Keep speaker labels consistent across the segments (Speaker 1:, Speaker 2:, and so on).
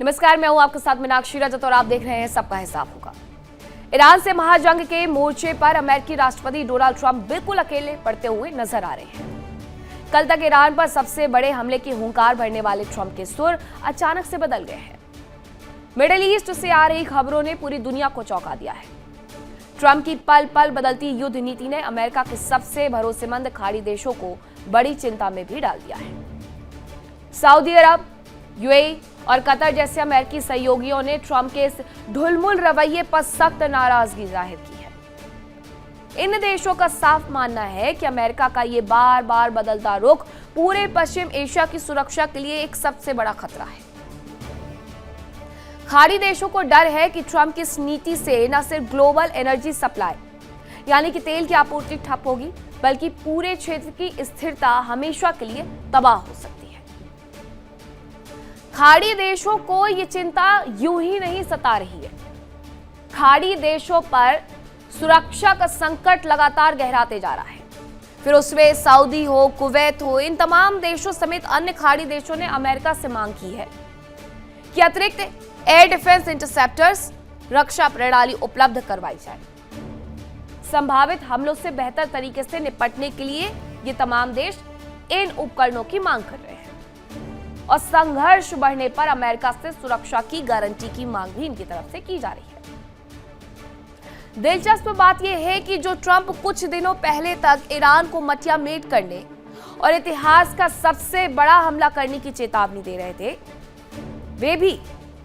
Speaker 1: नमस्कार, मैं हूं आपके साथ मीनाक्षी रजत और आप देख रहे हैं सबका हिसाब होगा। ईरान से महाजंग के मोर्चे पर अमेरिकी राष्ट्रपति डोनाल्ड ट्रंप बिल्कुल अकेले पड़ते हुए नजर आ रहे हैं। कल तक ईरान पर सबसे बड़े हमले की हुंकार भरने वाले ट्रंप के सुर अचानक से बदल गए हैं। मिडिल ईस्ट से आ रही खबरों ने पूरी दुनिया को चौंका दिया है। ट्रंप की पल पल बदलती युद्ध नीति ने अमेरिका के सबसे भरोसेमंद खाड़ी देशों को बड़ी चिंता में भी डाल दिया है। सऊदी अरब, यूएई और कतर जैसे अमेरिकी सहयोगियों ने ट्रंप के इस ढुलमुल रवैये पर सख्त नाराजगी जाहिर की है। इन देशों का साफ मानना है कि अमेरिका का ये बार बार बदलता रुख पूरे पश्चिम एशिया की सुरक्षा के लिए एक सबसे बड़ा खतरा है। खाड़ी देशों को डर है कि ट्रंप की इस नीति से न सिर्फ ग्लोबल एनर्जी सप्लाई यानी कि तेल की आपूर्ति ठप होगी, बल्कि पूरे क्षेत्र की स्थिरता हमेशा के लिए तबाह हो सकती है। खाड़ी देशों को ये चिंता यूं ही नहीं सता रही है। खाड़ी देशों पर सुरक्षा का संकट लगातार गहराते जा रहा है। फिर उसमें सऊदी हो, कुवैत हो, इन तमाम देशों समेत अन्य खाड़ी देशों ने अमेरिका से मांग की है कि अतिरिक्त एयर डिफेंस इंटरसेप्टर्स रक्षा प्रणाली उपलब्ध करवाई जाए। संभावित हमलों से बेहतर तरीके से निपटने के लिए ये तमाम देश इन उपकरणों की मांग कर रहे हैं और संघर्ष बढ़ने पर अमेरिका से सुरक्षा की गारंटी की मांग भी इनकी तरफ से की जा रही है। दिलचस्प बात यह है कि जो ट्रंप कुछ दिनों पहले तक ईरान को मटिया मेट करने और इतिहास का सबसे बड़ा हमला करने की चेतावनी दे रहे थे, वे भी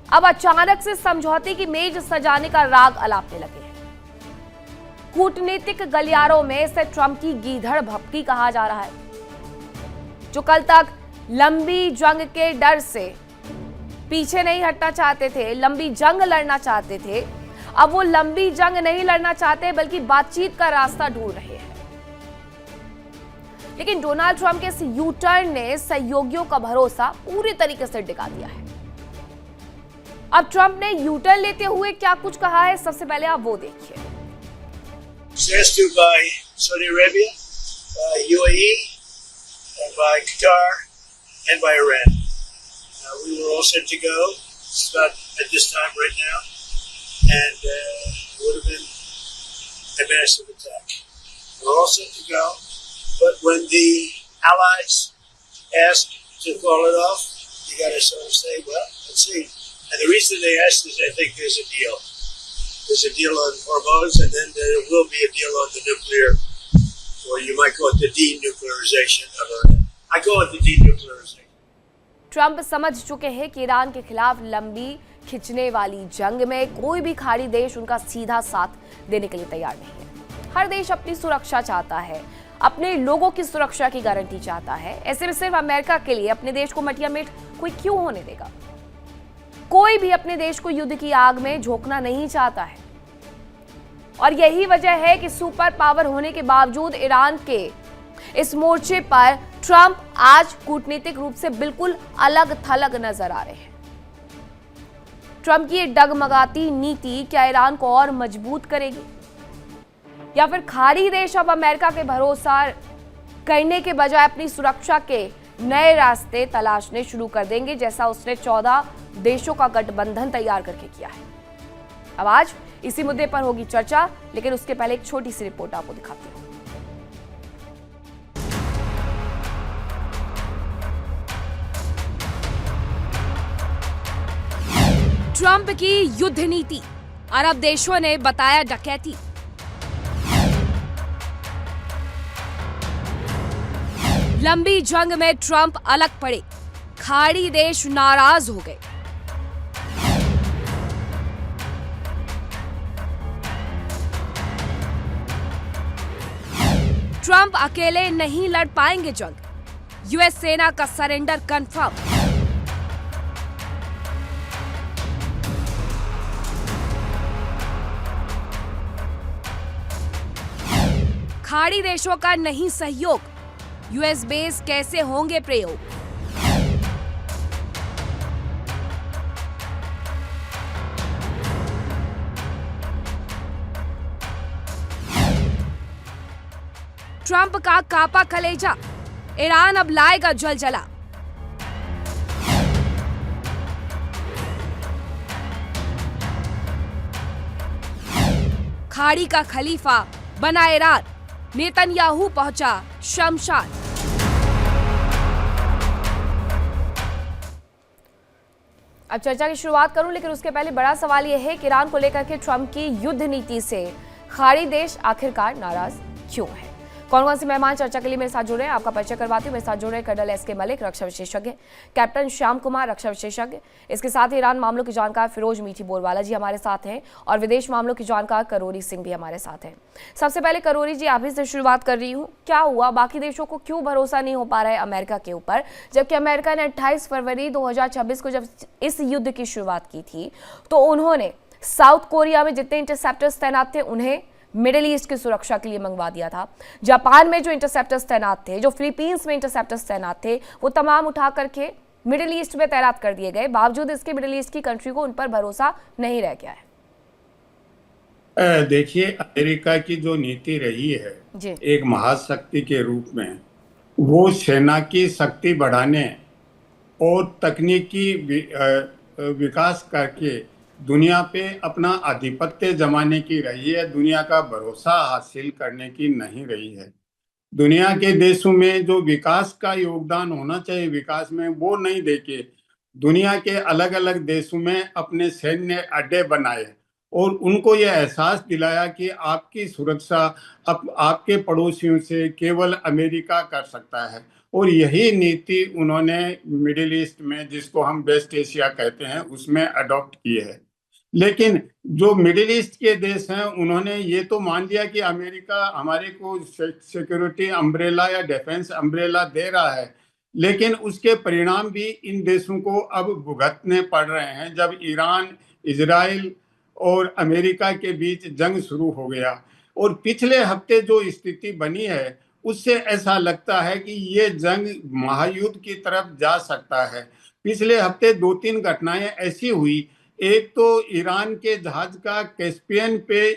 Speaker 1: अब अचानक से समझौते की मेज सजाने का राग अलापने लगे हैं। कूटनीतिक गलियारों में इसे ट्रंप की गीधड़ भपकी कहा जा रहा है। जो कल तक लंबी जंग के डर से पीछे नहीं हटना चाहते थे, लंबी जंग लड़ना चाहते थे, अब वो लंबी जंग नहीं लड़ना चाहते बल्कि बातचीत का रास्ता ढूंढ रहे हैं। लेकिन डोनाल्ड ट्रंप के इस यू टर्न ने सहयोगियों का भरोसा पूरी तरीके से डिगा दिया है। अब ट्रंप ने यू टर्न लेते हुए क्या कुछ कहा है, सबसे पहले आप वो देखिए।
Speaker 2: by Saudi Arabia, by UAE, and by Qatar, and by Iran. We were all set to go. It's about at this time right now, and it would have been a massive attack. We're all set to go, but when the allies asked to call it off, you got to sort of say, well, let's see. And the reason they asked is I think there's a deal. There's a deal on Hormuz, and then there will be a deal on the nuclear, or you might call it the denuclearization of Iran. I call it the denuclearization.
Speaker 1: Trump समझ चुके हैं कि Iran के खिलाफ लंबी खिंचने वाली जंग में कोई भी खाड़ी देश उनका सीधा साथ देने के लिए तैयार नहीं है। हर देश अपनी सुरक्षा चाहता है, अपने लोगों की सुरक्षा की गारंटी चाहता है। ऐसे में सिर्फ अमेरिका के लिए अपने देश को मटिया मेट कोई क्यों होने देगा? कोई भी अपने देश को युद्ध की आग में झोंकना नहीं चाहता है और यही वजह है कि सुपर पावर होने के बावजूद ईरान के इस मोर्चे पर ट्रंप आज कूटनीतिक रूप से बिल्कुल अलग थलग नजर आ रहे हैं। ट्रंप की ये डगमगाती नीति क्या ईरान को और मजबूत करेगी या फिर खाड़ी देश अब अमेरिका के भरोसा करने के बजाय अपनी सुरक्षा के नए रास्ते तलाशने शुरू कर देंगे, जैसा उसने 14 देशों का गठबंधन तैयार करके किया है। अब आज इसी मुद्दे पर होगी चर्चा, लेकिन उसके पहले एक छोटी सी रिपोर्ट आपको दिखाती हूं। ट्रंप की युद्ध नीति, अरब देशों ने बताया डकैती। लंबी जंग में ट्रंप अलग पड़े, खाड़ी देश नाराज हो गए। ट्रंप अकेले नहीं लड़ पाएंगे जंग, यूएस सेना का सरेंडर कंफर्म। खाड़ी देशों का नहीं सहयोग, यूएस बेस कैसे होंगे प्रयोग? ट्रंप का कापा कलेजा, ईरान अब लाएगा जल जला। खाड़ी का खलीफा बना ईरान, नेतन्याहू पहुंचा शमशान। अब चर्चा की शुरुआत करूं, लेकिन उसके पहले बड़ा सवाल यह है कि ईरान को लेकर के ट्रंप की युद्ध नीति से खाड़ी देश आखिरकार नाराज क्यों है। कौन कौन से मेहमान चर्चा के लिए मेरे साथ जुड़े हैं, आपका परिचय करवाती हूं। मेरे साथ जुड़े कर्नल एस.के. मलिक, रक्षा विशेषज्ञ, कैप्टन श्याम कुमार, रक्षा विशेषज्ञ, इसके साथ ही ईरान मामलों की जानकार फिरोज मीठी बोरवाला जी हमारे साथ हैं, और विदेश मामलों की जानकार करोरी सिंह भी हमारे साथ हैं। सबसे पहले करोरी जी, आप ही से शुरुआत कर रही हूँ। क्या हुआ, बाकी देशों को क्यों भरोसा नहीं हो पा रहा है अमेरिका के ऊपर, जबकि अमेरिका ने 28 फरवरी 2026 को जब इस युद्ध की शुरुआत की थी तो उन्होंने साउथ कोरिया में जितने इंटरसेप्टर्स तैनात थे उन्हें मिडिल ईस्ट की सुरक्षा के लिए मंगवा दिया था। जापान में जो इंटरसेप्टर्स तैनात थे, जो फिलीपींस में इंटरसेप्टर्स तैनात थे, वो तमाम उठा करके मिडिल ईस्ट में तैनात कर दिए गए। बावजूद इसके मिडिल ईस्ट की कंट्री को उन पर भरोसा नहीं रह गया है।
Speaker 3: देखिए, अमेरिका की जो नीति रही है एक महाशक्ति के रूप में, वो सेना की शक्ति बढ़ाने और तकनीकी विकास करके दुनिया पे अपना आधिपत्य जमाने की रही है, दुनिया का भरोसा हासिल करने की नहीं रही है। दुनिया के देशों में जो विकास का योगदान होना चाहिए विकास में, वो नहीं देके दुनिया के अलग अलग देशों में अपने सैन्य अड्डे बनाए और उनको यह एहसास दिलाया कि आपकी सुरक्षा आपके पड़ोसियों से केवल अमेरिका कर सकता है। और यही नीति उन्होंने मिडिल ईस्ट में, जिसको हम वेस्ट एशिया कहते हैं, उसमें अडॉप्ट की है। लेकिन जो मिडिल ईस्ट के देश हैं उन्होंने ये तो मान लिया कि अमेरिका हमारे को सिक्योरिटी अम्ब्रेला या डिफेंस अम्ब्रेला दे रहा है, लेकिन उसके परिणाम भी इन देशों को अब भुगतने पड़ रहे हैं। जब ईरान, इजराइल और अमेरिका के बीच जंग शुरू हो गया और पिछले हफ्ते जो स्थिति बनी है उससे ऐसा लगता है कि ये जंग महायुद्ध की तरफ जा सकता है। पिछले हफ्ते 2-3 घटनाएं ऐसी हुई। एक तो ईरान के जहाज का कैस्पियन पे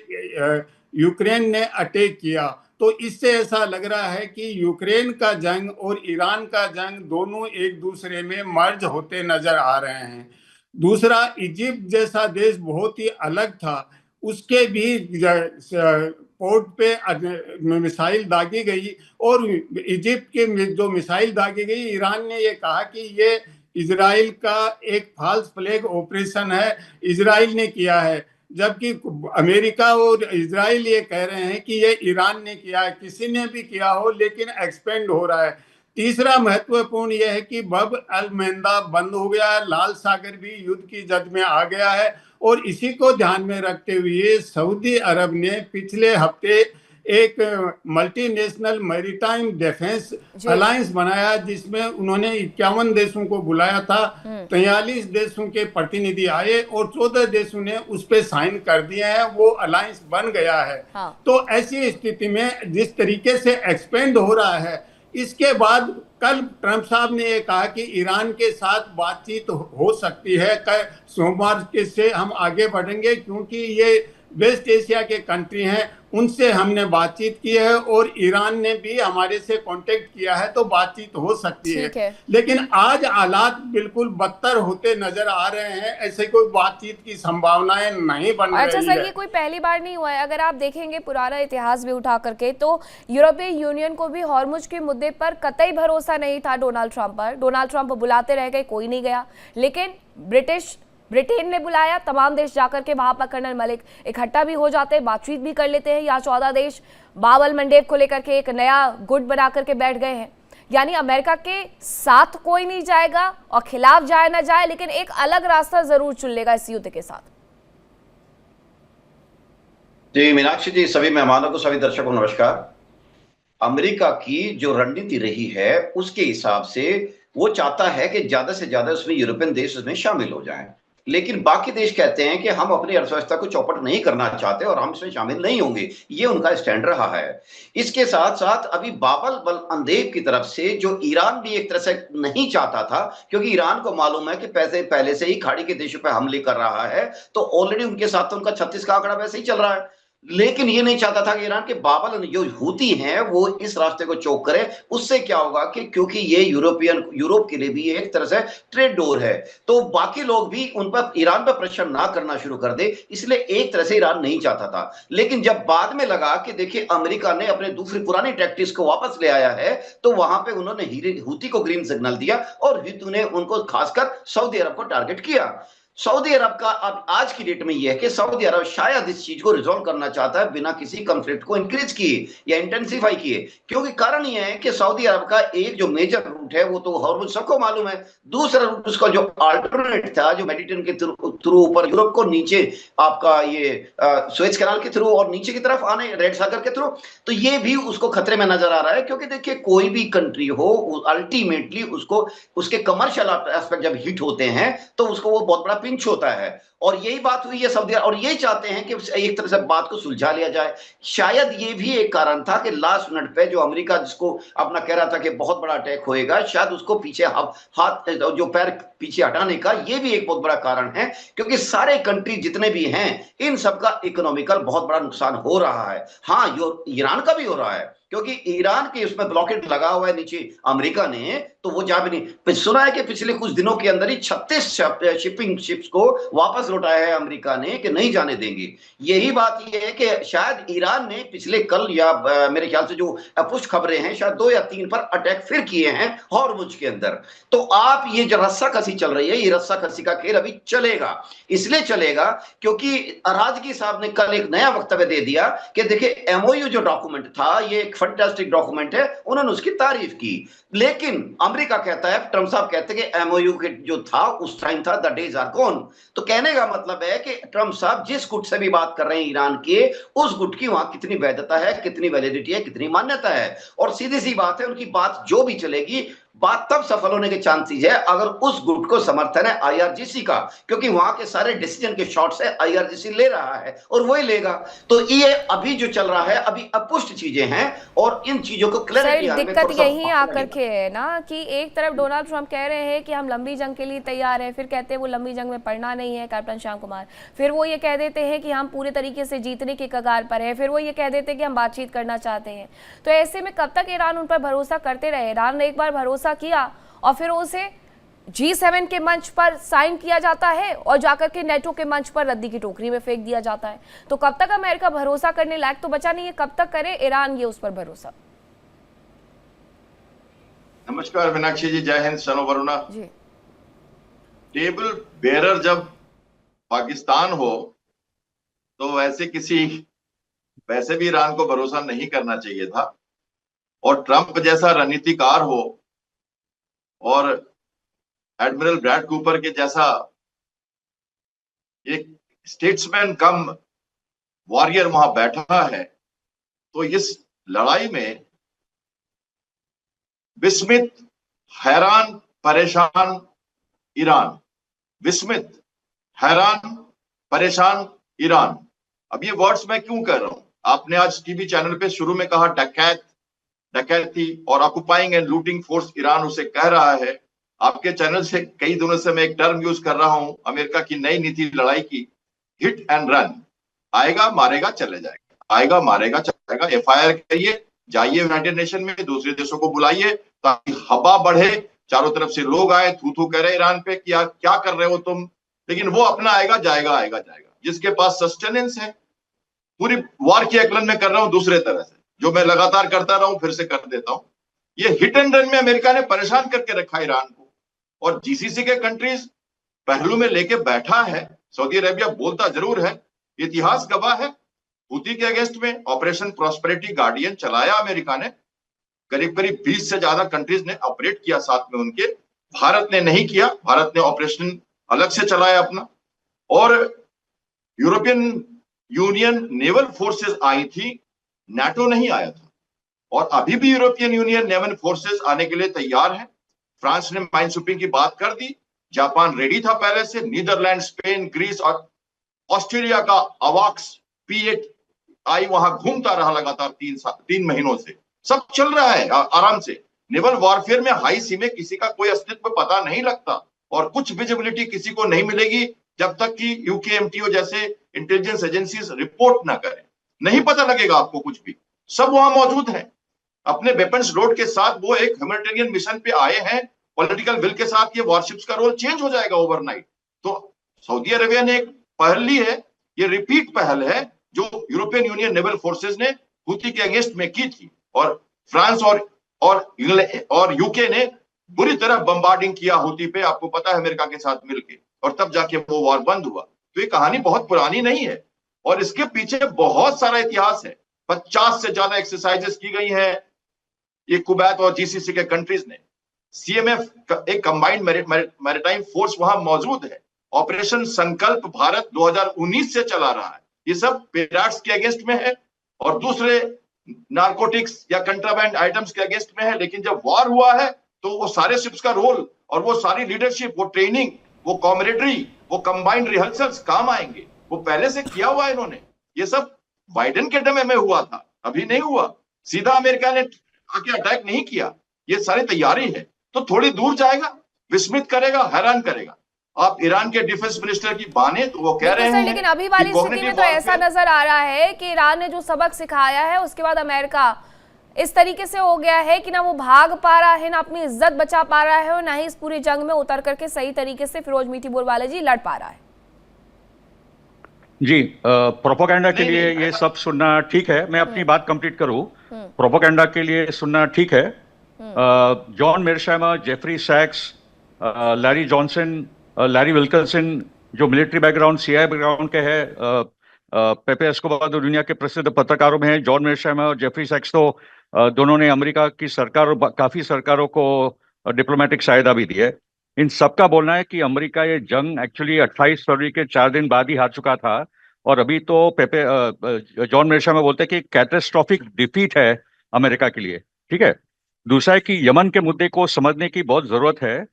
Speaker 3: यूक्रेन ने अटैक किया, तो इससे ऐसा लग रहा है कि यूक्रेन का जंग और ईरान का जंग दोनों एक दूसरे में मर्ज होते नजर आ रहे हैं। दूसरा, इजिप्ट जैसा देश बहुत ही अलग था, उसके भी पोर्ट पे मिसाइल दागी गई और इजिप्ट के जो मिसाइल दागी गई, ईरान ने ये कहा कि ये इजराइल का एक फॉल्स फ्लैग ऑपरेशन है, इजराइल ने किया है, जबकि अमेरिका और इजराइल ये कह रहे हैं कि ये ईरान ने किया है। किसी ने भी किया हो, लेकिन एक्सपेंड हो रहा है। तीसरा महत्वपूर्ण यह है कि बब अल मंदा बंद हो गया है, लाल सागर भी युद्ध की जद में आ गया है। और इसी को ध्यान में रखते हुए सऊदी अरब ने पिछले हफ्ते एक मल्टीनेशनल मैरीटाइम डिफेंस अलायंस बनाया, जिसमें उन्होंने 51 देशों को बुलाया था। 43 देशों के प्रतिनिधि आए और 14 देशों ने उस पर साइन कर दिए हैं। वो अलायंस बन गया है। तो ऐसी स्थिति में जिस तरीके से एक्सपेंड हो रहा है, इसके बाद कल ट्रंप साहब ने ये कहा कि ईरान के साथ बातचीत हो सकती है, सोमवार के से हम आगे बढ़ेंगे, क्योंकि ये वेस्ट एशिया के कंट्री हैं, उनसे हमने बातचीत की है और ईरान ने भी हमारे से कांटेक्ट किया है, तो बातचीत हो सकती है। लेकिन आज हालात बिल्कुल बदतर होते नजर आ रहे हैं, ऐसे कोई बातचीत की संभावनाएं नहीं बन रही है।
Speaker 1: अच्छा सर, ये कोई पहली बार नहीं हुआ है। अगर आप देखेंगे पुराना इतिहास भी उठा करके, तो यूरोपीय यूनियन को भी हॉर्मुज के मुद्दे पर कतई भरोसा नहीं था डोनाल्ड ट्रंप पर। डोनाल्ड ट्रंप बुलाते रह गए, कोई नहीं गया, लेकिन ब्रिटेन ने बुलाया, तमाम देश जाकर के वहां पर कर्नल मलिक इकट्ठा भी हो जाते हैं, बातचीत भी कर लेते हैं। यहाँ 14 देश बाबल मंडेप को लेकर के एक नया गुट बना करके बैठ गए हैं। यानी अमेरिका के साथ कोई नहीं जाएगा और खिलाफ जाए ना जाए, लेकिन एक अलग रास्ता जरूर चुन लेगा इस युद्ध के साथ।
Speaker 4: जी मीनाक्षी जी, सभी मेहमानों को, सभी दर्शकों को नमस्कार। अमेरिका की जो रणनीति रही है उसके हिसाब से वो चाहता है कि ज्यादा से ज्यादा उसमें यूरोपियन देश उसमें शामिल हो जाएं, लेकिन बाकी देश कहते हैं कि हम अपनी अर्थव्यवस्था को चौपट नहीं करना चाहते और हम इसमें शामिल नहीं होंगे। ये उनका स्टैंड रहा है। इसके साथ साथ अभी बाबल मंडेप की तरफ से, जो ईरान भी एक तरह से नहीं चाहता था, क्योंकि ईरान को मालूम है कि पैसे पहले से ही खाड़ी के देशों पर हमले कर रहा है, तो ऑलरेडी उनके साथ तो उनका 36 का आंकड़ा वैसे ही चल रहा है। लेकिन ये नहीं चाहता था कि ईरान के बाबल जो हूती हैं वो इस रास्ते को चोक करे। उससे क्या होगा कि क्योंकि ये यूरोप के लिए भी एक तरह से ट्रेड डोर है, तो बाकी लोग भी उन पर, ईरान पर प्रेशर ना करना शुरू कर दे, इसलिए एक तरह से ईरान नहीं चाहता था। लेकिन जब बाद में लगा कि देखिए अमेरिका ने अपने दूसरी पुरानी टैक्टिक्स को वापस ले आया है, तो वहां पे उन्होंने हूती को ग्रीन सिग्नल दिया और हूती ने उनको खासकर सऊदी अरब को टारगेट किया। सऊदी अरब का अब आज की डेट में यह है कि सऊदी अरब शायद इस चीज को रिजॉल्व करना चाहता है बिना किसी कंफ्लिक्ट को इंक्रीज किए या इंटेंसिफाई किए, क्योंकि कारण यह है कि सऊदी अरब का एक जो मेजर रूट है वो तो हॉर्मुज सबको मालूम है, दूसरा रूट उसका जो अल्टरनेट था जो मेडिटेरियन के थ्रू ऊपर यूरोप को नीचे आपका ये सुएज कैनाल के थ्रू और नीचे की तरफ आने रेड सागर के थ्रू, तो ये भी उसको खतरे में नजर आ रहा है। क्योंकि देखिए कोई भी कंट्री हो अल्टीमेटली उसको उसके कमर्शियल एस्पेक्ट जब हिट होते हैं तो उसको वो बहुत बड़ा पिंच होता है, और यही बात हुई है सऊदी अरब, और यही चाहते हैं कि एक तरह से बात को सुलझा लिया जाए। शायद ये भी एक कारण था कि लास्ट मिनट पे जो अमेरिका जिसको अपना कह रहा था कि बहुत बड़ा अटैक होएगा, शायद उसको पीछे हाथ जो पैर पीछे हटाने का ये भी एक बहुत बड़ा कारण है, क्योंकि सारे कंट्री जितने भी हैं इन सबका इकोनॉमिकल बहुत बड़ा नुकसान हो रहा है। हाँ, ईरान का भी हो रहा है, क्योंकि ईरान के उसमें ब्लॉकेट लगा हुआ है नीचे अमेरिका ने, तो वो जा भी नहीं। सुना है कि पिछले कुछ दिनों के अंदर ही 36 शिपिंग शिप्स को वापस लौटाया है अमेरिका ने कि नहीं जाने देंगे। यही बात ये है कि शायद ईरान ने पिछले कल या मेरे ख्याल से जो पुष्ट खबरें हैं शायद 2 या 3 पर अटैक फिर किए हैं हॉर्मुज के अंदर। तो आप ये जो रस्साकसी चल रही है, ये रस्साकसी का खेल अभी चलेगा, इसलिए चलेगा क्योंकि अराजगी साहब ने कल एक नया वक्तव्य दे दिया कि देखिए एमओयू जो डॉक्यूमेंट था ये एक फैंटास्टिक डॉक्यूमेंट है, उन्होंने उसकी तारीफ की। लेकिन अमेरिका कहता है, ट्रंप साहब कहते हैं कि एमओयू के जो था उस टाइम था, द डेज आर गॉन। तो कहने का मतलब है कि ट्रंप साहब जिस गुट से भी बात कर रहे हैं ईरान के, उस गुट की वहां कितनी वैधता है, कितनी वैलिडिटी है, कितनी मान्यता है। और सीधी सी बात है, उनकी बात जो भी चलेगी, बात तब सफल होने के चांसेस है अगर उस गुट को समर्थन है आईआरजीसी का, क्योंकि वहां के सारे डिसीजन के शॉट्स है आईआरजीसी ले रहा है और वही लेगा। तो ये अभी जो चल रहा है अभी अपुष्ट चीजें हैं और इन चीजों को क्लैरिटी आने में
Speaker 1: दिक्कत यही आकर के है ना कि एक तरफ डोनाल्ड ट्रंप कह रहे हैं कि हम लंबी जंग के लिए तैयार हैं, फिर कहते हैं वो लंबी जंग में पड़ना नहीं है कैप्टन श्याम कुमार, फिर वो ये कह देते हैं कि हम पूरे तरीके से जीतने के कगार पर है, फिर वो ये कह देते हैं कि हम बातचीत करना चाहते हैं। तो ऐसे में कब तक ईरान उन पर भरोसा करते रहे? ईरान ने एक बार भरोसा किया और फिर उसे G7 के मंच पर साइन किया जाता है और जाकर के नेटो के मंच पर रद्दी की टोकरी में फेंक दिया जाता है। तो कब तक अमेरिका भरोसा करने लायक तो बचा नहीं है, कब तक करे ईरान ये उस पर भरोसा?
Speaker 5: नमस्कार मीनाक्षी जी, जय हिंद, सनो वरुणा
Speaker 1: जी।
Speaker 5: टेबल बेरर जब पाकिस्तान हो तो वैसे भी ईरान को भरोसा नहीं करना चाहिए था, और ट्रंप जैसा रणनीतिकार हो और एडमिरल ब्रैड कूपर के जैसा एक स्टेट्समैन कम वॉरियर वहां बैठा है, तो इस लड़ाई में विस्मित, हैरान, परेशान ईरान, विस्मित, हैरान, परेशान ईरान। अब ये वर्ड्स मैं क्यों कर रहा हूं? आपने आज टीवी चैनल पे शुरू में कहा डकैती और occupying and looting force Iran उसे कह रहा है। आपके चैनल से कई दिनों से मैं एक टर्म यूज कर रहा हूं अमेरिका की नई नीति लड़ाई की, हिट एंड रन। आएगा मारेगा चले जाएगा, आएगा मारेगा चले जाएगा। एफआईआर करिए, जाइए यूनाइटेड नेशन में, दूसरे देशों को बुलाइए ताकि हवा बढ़े, चारों तरफ से लोग आए, थू कह रहे ईरान पे क्या कर रहे हो तुम, लेकिन वो अपना आएगा जाएगा। जिसके पास सस्टेनेंस है, पूरी वार की एकलन में कर रहा हूं दूसरे तरह से, जो मैं लगातार करता रहा हूं फिर से कर देता हूं। ये हिट एंड रन में अमेरिका ने परेशान करके रखा ईरान को, और जीसीसी के कंट्रीज पहलू में लेके बैठा है। सऊदी अरेबिया बोलता जरूर है, इतिहास गवाह है, हूती के अगेंस्ट में ऑपरेशन प्रॉस्पेरिटी गार्डियन चलाया अमेरिका ने, करीब 20 से ज्यादा कंट्रीज ने ऑपरेट किया साथ में उनके। भारत ने नहीं किया, भारत ने ऑपरेशन अलग से चलाया अपना। और यूरोपियन यूनियन नेवल फोर्सेस आई थी, नाटो नहीं आया था, और अभी भी यूरोपियन यूनियन नेवल फोर्सेस आने के लिए तैयार है। फ्रांस ने माइनस्वीपिंग की बात कर दी, जापान रेडी था पहले से, नीदरलैंड, स्पेन, ग्रीस और ऑस्ट्रेलिया का अवाक्स P8I वहां घूमता रहा लगातार 3 महीनों से। सब चल रहा है आराम से। नेवल वॉरफेयर में हाई सी में किसी का कोई अस्तित्व पता नहीं लगता, और कुछ विजिबिलिटी किसी को नहीं मिलेगी जब तक कि यूकेएमटीओ जैसे इंटेलिजेंस एजेंसीज रिपोर्ट ना करें। नहीं पता लगेगा आपको कुछ भी, सब वहां मौजूद है अपने वेपन्स लोड के साथ। वो एक ह्यूमैनिटेरियन मिशन पे आए हैं, पॉलिटिकल विल के साथ ये वॉरशिप्स का रोल चेंज हो जाएगा ओवरनाइट। तो सऊदी अरेबिया ने एक पहल ली है, ये रिपीट पहल है जो यूरोपियन यूनियन नेवल फोर्सेस ने हूती के अगेंस्ट में की थी, और फ्रांस और यूके ने बुरी तरह बम्बार्डिंग किया हूती पे, आपको पता है, अमेरिका के साथ मिलकर, और तब जाके वो वॉर बंद हुआ। तो ये कहानी बहुत पुरानी नहीं है और इसके पीछे बहुत सारा इतिहास है। 50 से ज्यादा एक्सरसाइजेस की गई हैं ये कुवैत और जीसीसी के कंट्रीज ने। सीएमएफ एक कंबाइंड मैरिटाइम फोर्स वहां मौजूद है। ऑपरेशन संकल्प भारत 2019 से चला रहा है। ये सब पिराट्स के अगेंस्ट में है और दूसरे नारकोटिक्स या कंट्राबैंड आइटम्स के अगेंस्ट में है। लेकिन जब वॉर हुआ है तो वो सारे शिप्स का रोल और वो सारी लीडरशिप, वो ट्रेनिंग, वो कॉमरेडरी, वो कंबाइंड रिहर्सल्स काम आएंगे। वो पहले से किया हुआ है इन्होंने। ये सब बाइडेन के दमे में हुआ था, अभी नहीं हुआ। सीधा अमेरिका ने आके अटैक नहीं किया, ये सारी तैयारी है। तो थोड़ी दूर जाएगा, विस्मित करेगा, हैरान करेगा। आप ईरान के डिफेंस मिनिस्टर की बाने तो वो कह रहे हैं,
Speaker 1: लेकिन अभी वाली स्थिति में तो ऐसा नजर आ रहा है कि ईरान ने जो सबक सिखाया है उसके बाद अमेरिका इस तरीके से हो गया है कि ना वो भाग पा रहा है, ना अपनी इज्जत बचा पा रहा है, और ना ही इस पूरी जंग में उतर करके सही तरीके से फिरोज मीठी बोलवाले जी लड़ पा रहा है।
Speaker 6: जी, प्रोपोगंडा के लिए ये सब सुनना ठीक है। मैं अपनी बात कंप्लीट करूं। प्रोपोगंडा के लिए सुनना ठीक है। जॉन मेरशैमर, जेफरी सैक्स, लैरी जॉनसन, लैरी विल्किंसन, जो मिलिट्री बैकग्राउंड, सीआईए बैकग्राउंड के हैं, पेपे एस्कोबार तो दुनिया के प्रसिद्ध पत्रकारों में हैं। जॉन मेरशैमर और जेफरी सैक्स तो दोनों ने अमेरिका की सरकार और काफी सरकारों को डिप्लोमेटिक सहायता भी दी है। इन सबका बोलना है कि अमेरिका ये जंग एक्चुअली 28 फरवरी के 4 दिन बाद ही हार चुका था, और अभी तो जॉन मेरशैमर बोलते हैं कि कैटास्ट्रोफिक डिफीट है अमेरिका के लिए। ठीक है। दूसरा है कि यमन के मुद्दे को समझने की बहुत जरूरत है।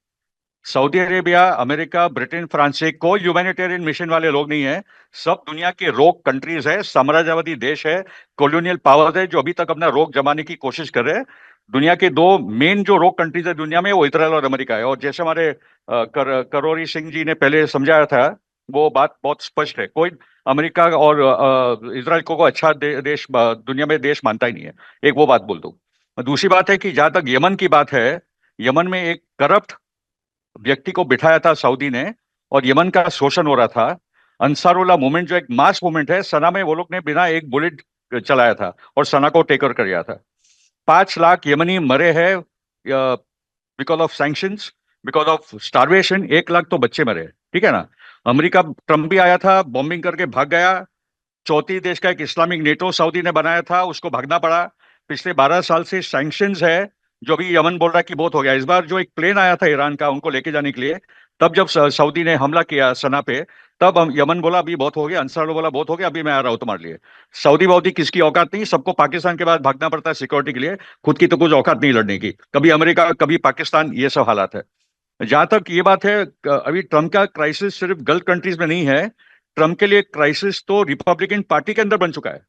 Speaker 6: Saudi Arabia, America, Britain, France से कोई ह्यूमैनिटेरियन मिशन वाले लोग नहीं है। सब दुनिया के रोग कंट्रीज है, साम्राज्यवादी देश है, कॉलोनियल पावर्स है जो अभी तक अपना रोग जमाने की कोशिश कर रहे हैं। दुनिया के दो मेन जो रोग कंट्रीज है दुनिया में, वो इजराइल और अमेरिका है। और जैसे हमारे करोरी सिंह जी ने पहले समझाया था, वो बात बहुत स्पष्ट है। कोई अमेरिका और इजराइल को अच्छा देश दुनिया में देश मानता ही नहीं है। एक वो बात बोल दूं। दूसरी बात है कि जहां तक यमन की बात है, यमन में एक करप्ट व्यक्ति को बिठाया था सऊदी ने, और यमन का शोषण हो रहा था। अंसारुल्लाह मूवमेंट जो एक मास मूवमेंट है, सना में वो लोग ने बिना एक बुलेट चलाया था और सना को टेक ओवर कर दिया था। 5 लाख यमनी मरे हैं because of sanctions, because of starvation. 1 lakh तो बच्चे मरे। ठीक है ना। अमेरिका, ट्रम्प भी आया था, बॉम्बिंग करके भाग गया। 34 देश का एक इस्लामिक नेटो सऊदी ने बनाया था, उसको भागना पड़ा। पिछले 12 साल से सैंक्शंस है, जो भी यमन बोल रहा है कि बहुत हो गया। इस बार जो एक प्लेन आया था ईरान का उनको लेके जाने के लिए, तब जब सऊदी ने हमला किया सना पे, तब यमन बोला अभी बहुत हो गया, अंसार बोला बहुत हो गया, अभी मैं आ रहा हूं तुम्हारे लिए। सऊदी वऊदी किसकी औकात नहीं, सबको पाकिस्तान के बाद भागना पड़ता है सिक्योरिटी के लिए, खुद की तो कुछ औकात नहीं लड़ने की। कभी अमेरिका, कभी पाकिस्तान, ये सब हालात है। जहां तक ये बात है, अभी ट्रम्प का क्राइसिस सिर्फ गल्फ कंट्रीज में नहीं है। ट्रम्प के लिए क्राइसिस तो रिपब्लिकन पार्टी के अंदर बन चुका है।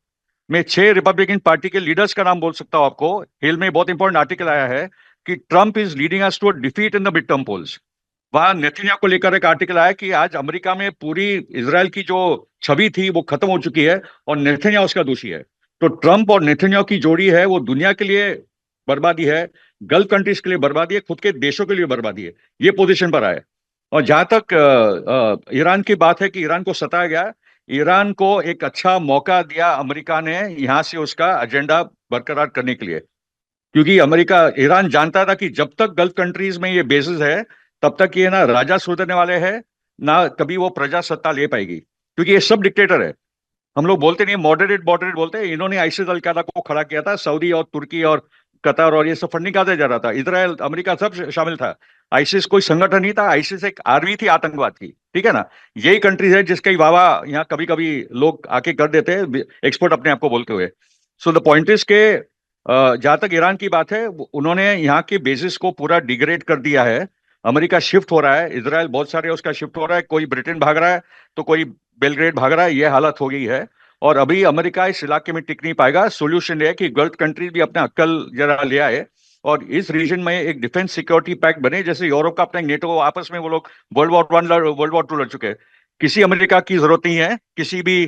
Speaker 6: मैं 6 रिपब्लिकन पार्टी के लीडर्स का नाम बोल सकता हूं आपको। हिल में बहुत इंपॉर्टेंट आर्टिकल आया है कि Trump is leading us to a defeat in the mid term polls. वहां नेतन्याहू को लेकर एक आर्टिकल आया कि आज अमेरिका में पूरी इजराइल की जो छवि थी वो खत्म हो चुकी है और नेतन्याहू उसका दोषी है। तो ट्रम्प और नेतन्याहू की जोड़ी है, वो दुनिया के लिए बर्बादी है, गल्फ कंट्रीज के लिए बर्बादी है, खुद के देशों के लिए बर्बादी है। ये पोजीशन पर आए। और जहां तक ईरान की बात है कि ईरान को सताया गया, ईरान को एक अच्छा मौका दिया अमेरिका ने यहां से उसका एजेंडा बरकरार करने के लिए। क्योंकि ईरान जानता था कि जब तक गल्फ कंट्रीज में ये बेसिस है, तब तक ये ना राजा सुधरने वाले हैं, ना कभी वो प्रजासत्ता ले पाएगी। क्योंकि ये सब डिक्टेटर है। हम लोग बोलते नहीं, मॉडरेट बोलते हैं। इन्होंने आईसिस अल कायदा को खड़ा किया था। सऊदी और तुर्की और कतर और ये सब फंडिंग कहा जा रहा था। इजराइल, अमेरिका सब शामिल था। आईसिस कोई संगठन नहीं था, आईसिस एक आर्मी थी आतंकवाद की। ठीक है ना। यही कंट्रीज है जिसका वावा यहाँ कभी कभी लोग आके कर देते हैं, एक्सपोर्ट अपने आप को बोलते हुए। सो द पॉइंट इज के जहां तक ईरान की बात है, उन्होंने यहाँ के बेसिस को पूरा डिग्रेड कर दिया है। अमेरिका शिफ्ट हो रहा है, इजराइल बहुत सारे उसका शिफ्ट हो रहा है, कोई ब्रिटेन भाग रहा है तो कोई बेलग्रेड भाग रहा है। ये हालत हो गई है और अभी अमेरिका इस इलाके में टिक नहीं पाएगा। सोल्यूशन है कि गल्फ कंट्रीज भी अपना अक्ल जरा ले आए और इस रीजन में एक डिफेंस सिक्योरिटी पैक्ट बने। जैसे यूरोप का अपना नेटो, आपस में वो लोग वर्ल्ड वॉर 1 वर्ल्ड वॉर 2 लड़ चुके हैं। किसी अमेरिका की जरूरत नहीं है किसी भी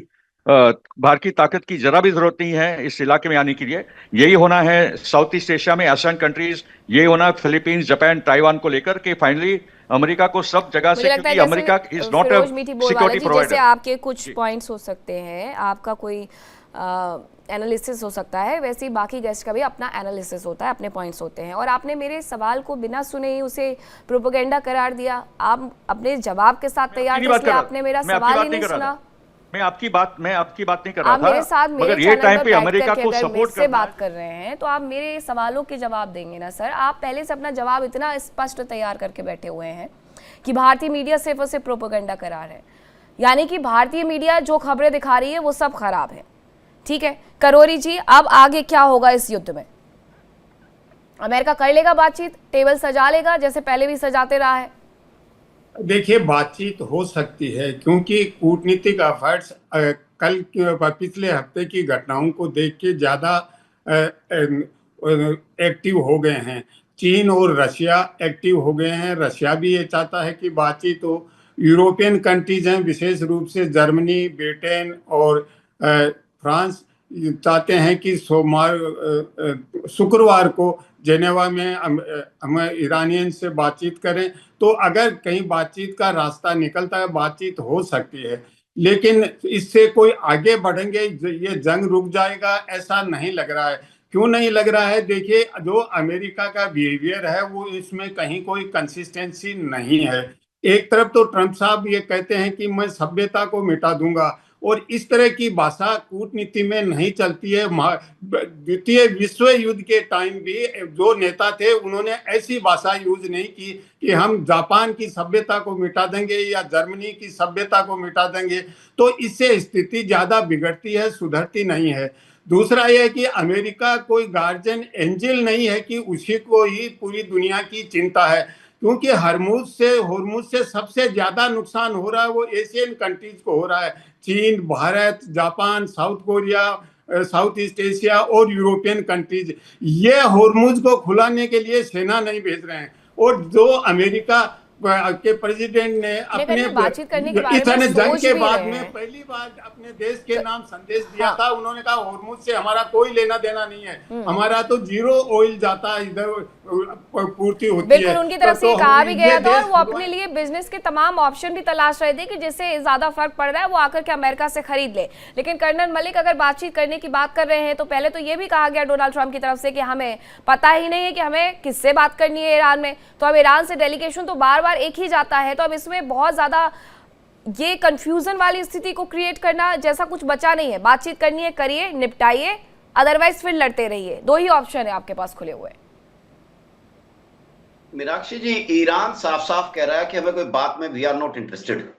Speaker 6: बाहर की ताकत की जरा भी जरूरत नहीं है इस इलाके में आने के लिए। यही होना है साउथ ईस्ट एशिया में, आसियान कंट्रीज, यही होना फिलीपींस, जापान, ताइवान को लेकर के फाइनली अमेरिका को सब जगह से, क्योंकि America is not a security
Speaker 1: जैसे
Speaker 6: प्रोवाइडर।
Speaker 1: आपके कुछ पॉइंट्स हो सकते हैं, आपका कोई एनालिसिस हो सकता है, वैसे ही बाकी गेस्ट का भी अपना एनालिसिस होता है, अपने पॉइंट्स होते हैं, और आपने मेरे सवाल को बिना सुने ही उसे प्रोपेगेंडा करार दिया। आप अपने जवाब के साथ तैयार थे, इसलिए आपने मेरा सवाल ही नहीं सुना।
Speaker 6: मैं आपकी बात नहीं कर रहा
Speaker 1: आप
Speaker 6: था।
Speaker 1: मेरे साथ
Speaker 6: मगर ये टाइम पे अमेरिका को सपोर्ट
Speaker 1: से बात कर रहे हैं तो आप मेरे सवालों के जवाब देंगे ना सर। आप पहले से अपना जवाब इतना स्पष्ट तैयार करके बैठे हुए हैं कि भारतीय मीडिया सिर्फ और सिर्फ प्रोपेगेंडा करा रहा है, यानी कि भारतीय मीडिया जो खबरें दिखा रही है वो सब खराब है। ठीक है करोरी जी, अब आगे क्या होगा इस युद्ध में? अमेरिका कर लेगा बातचीत, टेबल सजा लेगा जैसे पहले भी सजाते रहा है?
Speaker 3: देखिए, बातचीत हो सकती है क्योंकि कूटनीतिक एफर्ट्स पिछले हफ्ते की घटनाओं को देख के ज्यादा एक्टिव हो गए हैं। चीन और रशिया एक्टिव हो गए हैं। रशिया भी ये चाहता है कि बातचीत हो। यूरोपियन कंट्रीज हैं, विशेष रूप से जर्मनी, ब्रिटेन और फ्रांस चाहते हैं कि शुक्रवार को जेनेवा में हम ईरानियन से बातचीत करें। तो अगर कहीं बातचीत का रास्ता निकलता है, बातचीत हो सकती है, लेकिन इससे कोई आगे बढ़ेंगे, ये जंग रुक जाएगा ऐसा नहीं लग रहा है। क्यों नहीं लग रहा है? देखिए, जो अमेरिका का बिहेवियर है वो इसमें कहीं कोई कंसिस्टेंसी नहीं है। एक तरफ तो ट्रंप साहब ये कहते हैं कि मैं सभ्यता को मिटा दूंगा, और इस तरह की भाषा कूटनीति में नहीं चलती है। द्वितीय विश्व युद्ध के टाइम भी जो नेता थे उन्होंने ऐसी भाषा यूज नहीं की कि हम जापान की सभ्यता को मिटा देंगे या जर्मनी की सभ्यता को मिटा देंगे। तो इससे स्थिति ज्यादा बिगड़ती है, सुधरती नहीं है। दूसरा यह कि अमेरिका कोई गार्जियन एंजल नहीं है कि उसी को ही पूरी दुनिया की चिंता है, क्योंकि हॉर्मुज से सबसे ज्यादा नुकसान हो रहा है वो एशियन कंट्रीज को हो रहा है। चीन, Bharat, Japan, south Korea, south east Asia और यूरोपियन कंट्रीज ये हॉर्मुज को खुलाने के लिए सेना नहीं भेज रहे हैं। और जो अमेरिका के प्रेसिडेंट ने अपने
Speaker 1: बातचीत करने के बारे
Speaker 3: इतने
Speaker 1: में
Speaker 3: जंग के बाद
Speaker 1: में
Speaker 3: में पहली बार अपने देश के नाम संदेश दिया था। उन्होंने कहा हॉर्मुज से हमारा कोई लेना देना नहीं है, हमारा तो जीरो ऑयल जाता है, इधर पूर्ति होती है।
Speaker 1: बिल्कुल उनकी तरफ से कहा भी गया था, और वो अपने लिए बिजनेस के तमाम ऑप्शन भी तलाश रहे थे कि जिससे ज्यादा फर्क पड़ रहा है वो आकर के अमेरिका से खरीद ले। लेकिन कर्नल मलिक, अगर बातचीत करने की बात कर रहे हैं तो पहले तो ये भी कहा गया डोनाल्ड ट्रंप की तरफ से कि हमें पता ही नहीं है कि हमें किससे बात करनी है ईरान में। तो अब ईरान से डेलीगेशन तो बार बार एक ही जाता है, तो अब इसमें बहुत ज्यादा ये कंफ्यूजन वाली स्थिति को क्रिएट करना जैसा कुछ बचा नहीं है। बातचीत करनी है, करिए, निपटाइए, अदरवाइज फिर लड़ते रहिए। दो ही ऑप्शन है आपके पास खुले हुए।
Speaker 4: मीनाक्षी जी, ईरान साफ साफ कह रहा है कि हमें कोई बात में वी आर नॉट इंटरेस्टेड,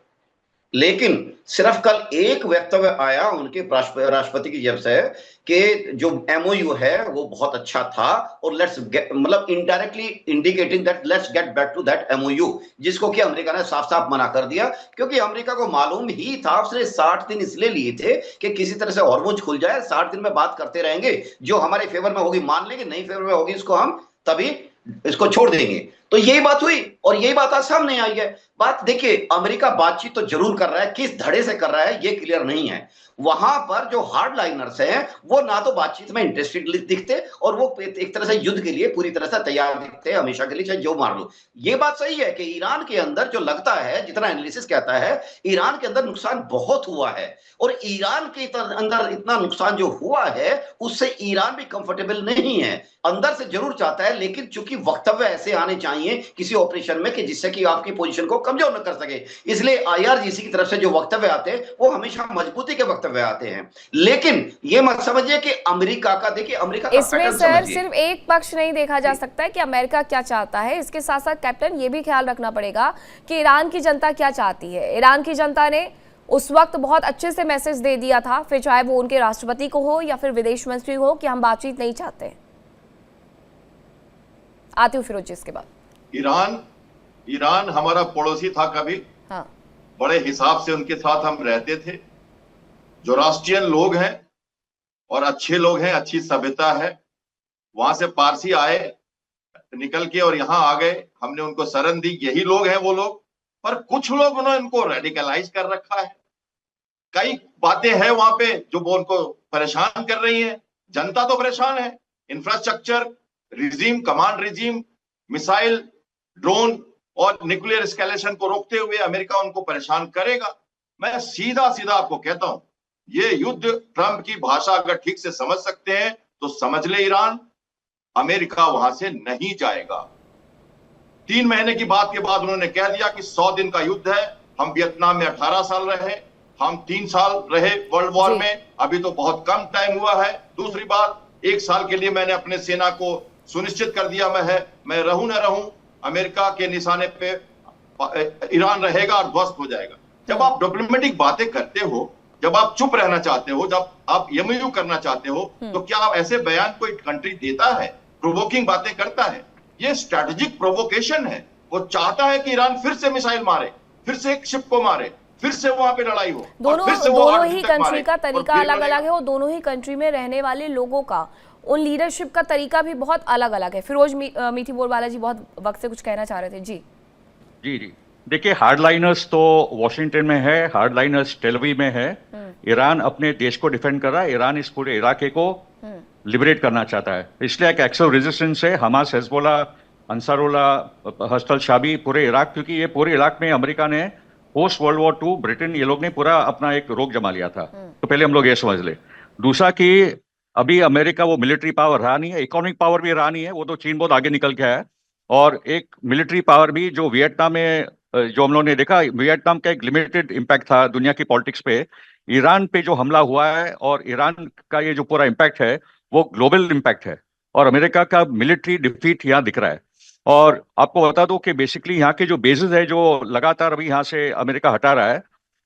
Speaker 4: लेकिन सिर्फ कल एक वक्तव्य आया उनके राष्ट्रपति की तरफ से कि जो एमओयू है वो बहुत अच्छा था, और लेट्स मतलब indirectly indicating that let's get back to that MOU, जिसको कि अमेरिका ने साफ साफ मना कर दिया, क्योंकि अमेरिका को मालूम ही था, उसने 60 दिन इसलिए लिए थे कि किसी तरह से हॉर्मुज खुल जाए, 60 दिन में बात करते रहेंगे, जो हमारे फेवर में होगी मान लेंगे, नहीं फेवर में होगी इसको हम तभी इसको छोड़ देंगे। तो यही बात हुई और यही बात आज सामने आई है। बात देखिए, अमेरिका बातचीत तो जरूर कर रहा है, किस धड़े से कर रहा है ये क्लियर नहीं है। वहां पर जो हार्ड लाइनर्स हैं वो ना तो बातचीत में इंटरेस्टेड दिखते और वो एक तरह से युद्ध के लिए पूरी तरह से तैयार दिखते हैं, हमेशा के लिए चाहे जो मार लो। ये बात सही है कि ईरान के अंदर जो लगता है, जितना एनालिसिस कहता है, ईरान के अंदर नुकसान बहुत हुआ है, और ईरान के अंदर इतना नुकसान जो हुआ है उससे ईरान भी कंफर्टेबल नहीं है, अंदर से जरूर चाहता है, लेकिन चूंकि वक्तव्य ऐसे आने चाहिए किसी ऑपरेशन में कि जिससे कि आपकी पोजीशन को कमजोर न कर सके, इसलिए आईआरजीसी की तरफ से जो वक्तव्य आते हैं वो हमेशा मजबूती के वक्तव्य आते हैं। लेकिन ये मत समझिए कि अमेरिका का, देखिए अमेरिका का
Speaker 1: इसमें सर सिर्फ एक पक्ष नहीं देखा जा सकता है कि अमेरिका क्या चाहता है, इसके साथ साथ कैप्टन ये भी ख्याल रखना पड़ेगा कि ईरान की जनता क्या चाहती है। ईरान की जनता ने उस वक्त बहुत अच्छे से मैसेज दे दिया था, फिर चाहे वो उनके राष्ट्रपति को हो या फिर विदेश मंत्री हो, कि हम बातचीत नहीं चाहते। आती हूँ फिरोज जी इसके बाद।
Speaker 5: ईरान हमारा पड़ोसी था कभी,
Speaker 1: हाँ।
Speaker 5: बड़े हिसाब से उनके साथ हम रहते थे। जो राष्ट्रीय लोग हैं और अच्छे लोग हैं, अच्छी सभ्यता है, वहां से पारसी आए निकल के और यहाँ आ गए, हमने उनको शरण दी, यही लोग हैं वो लोग। पर कुछ लोग उन्होंने इनको रेडिकलाइज कर रखा है, कई बातें हैं वहां पे जो वो उनको परेशान कर रही हैं। जनता तो परेशान है, infrastructure, regime, command regime, missile, drone और न्यूक्लियर एस्केलेशन को रोकते हुए अमेरिका उनको परेशान करेगा। मैं सीधा सीधा आपको कहता हूं, ये युद्ध ट्रंप की भाषा अगर ठीक से समझ सकते हैं तो समझ ले ईरान, अमेरिका वहां से नहीं जाएगा। 3 महीने की बात के बाद उन्होंने कह दिया कि 100 दिन का युद्ध है। हम वियतनाम में 18 साल रहे, हम 3 साल रहे वर्ल्ड वॉर में, अभी तो बहुत कम टाइम हुआ है। दूसरी बात, 1 साल के लिए मैंने अपने सेना को सुनिश्चित कर दिया मैं रहूं न रहूं, अमेरिका के निशाने पे ईरान रहेगा और ध्वस्त हो जाएगा। जब आप डिप्लोमेटिक बातें करते हो, जब आप चुप रहना चाहते हो, जब आप एमओयू करना चाहते हो, तो क्या आप ऐसे बयान कोई कंट्री देता है, प्रोवोकिंग बातें करता है? ये स्ट्रैटेजिक प्रोवोकेशन है। वो चाहता है कि ईरान फिर से मिसाइल मारे, फिर से एक शिप को मारे, फिर से वहां पे लड़ाई हो।
Speaker 1: दोनों ही कंट्री का तरीका अलग अलग है और दोनों ही कंट्री में रहने वाले लोगों का, उन लीडरशिप का तरीका भी बहुत अलग अलग है। फिरोज मीठी बोलवाला जी बहुत वक्त से कुछ कहना चाह रहे थे। जी
Speaker 6: जी देखिए, हार्डलाइनर्स तो वॉशिंगटन में है, हार्डलाइनर्स टेलवीव में है। ईरान अपने देश को डिफेंड कर रहा है, ईरान इस पूरे इलाके को लिबरेट करना चाहता है, इसलिए एक एक्सिव रेजिस्टेंस है। हमास, हिजबुल्लाह, अंसारुल्लाह, हस्तल शाबी, पूरे इराक, क्योंकि ये पूरे इलाके में अमेरिका ने पोस्ट वर्ल्ड वॉर 2 ब्रिटेन, ये लोग ने पूरा अपना एक रोक जमा लिया था। तो पहले हम लोग ये समझ ले। दूसरा कि अभी अमेरिका वो मिलिट्री पावर रहा नहीं है, इकोनॉमिक पावर भी रहा नहीं है, वो तो चीन बहुत आगे निकल गया है। और एक मिलिट्री पावर भी जो वियतनाम में, जो हम लोगों ने देखा, वियतनाम का एक लिमिटेड इम्पैक्ट था दुनिया की पॉलिटिक्स पे। ईरान पे जो हमला हुआ है और ईरान का ये जो पूरा इम्पैक्ट है वो ग्लोबल इम्पैक्ट है, और अमेरिका का मिलिट्री डिफीट यहाँ दिख रहा है। और आपको बता दो कि बेसिकली यहाँ के जो बेसिस है जो लगातार अभी यहाँ से अमेरिका हटा रहा है,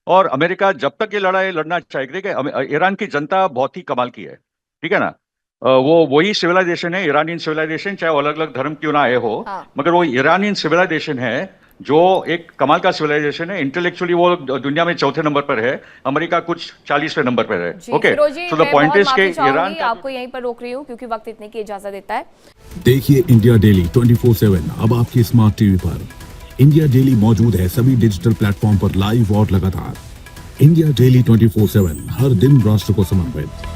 Speaker 6: और अमेरिका जब तक ये लड़ाई लड़ना चाहेगी। देखिए, ईरान की जनता बहुत ही कमाल की है, ठीक है ना। वो वही सिविलाइजेशन है, ईरानियन सिविलाइजेशन, चाहे वो अलग अलग धर्म क्यों ना आए हो, मगर वो ईरानियन सिविलाइजेशन है जो एक कमाल का सिविलाइजेशन है। इंटेलेक्चुअली वो दुनिया में 4थे नंबर पर है, अमेरिका कुछ 40वें नंबर पर है। Okay, so the point is कि ईरान,
Speaker 1: आपको यहीं पर रोक रही हूँ क्योंकि वक्त इतने की इजाजत देता है।
Speaker 7: देखिए इंडिया डेली 24/7 अब आपकी स्मार्ट टीवी पर। इंडिया डेली मौजूद है सभी डिजिटल प्लेटफॉर्म पर लाइव और लगातार। इंडिया डेली 24/7 हर दिन राष्ट्र को समर्पित।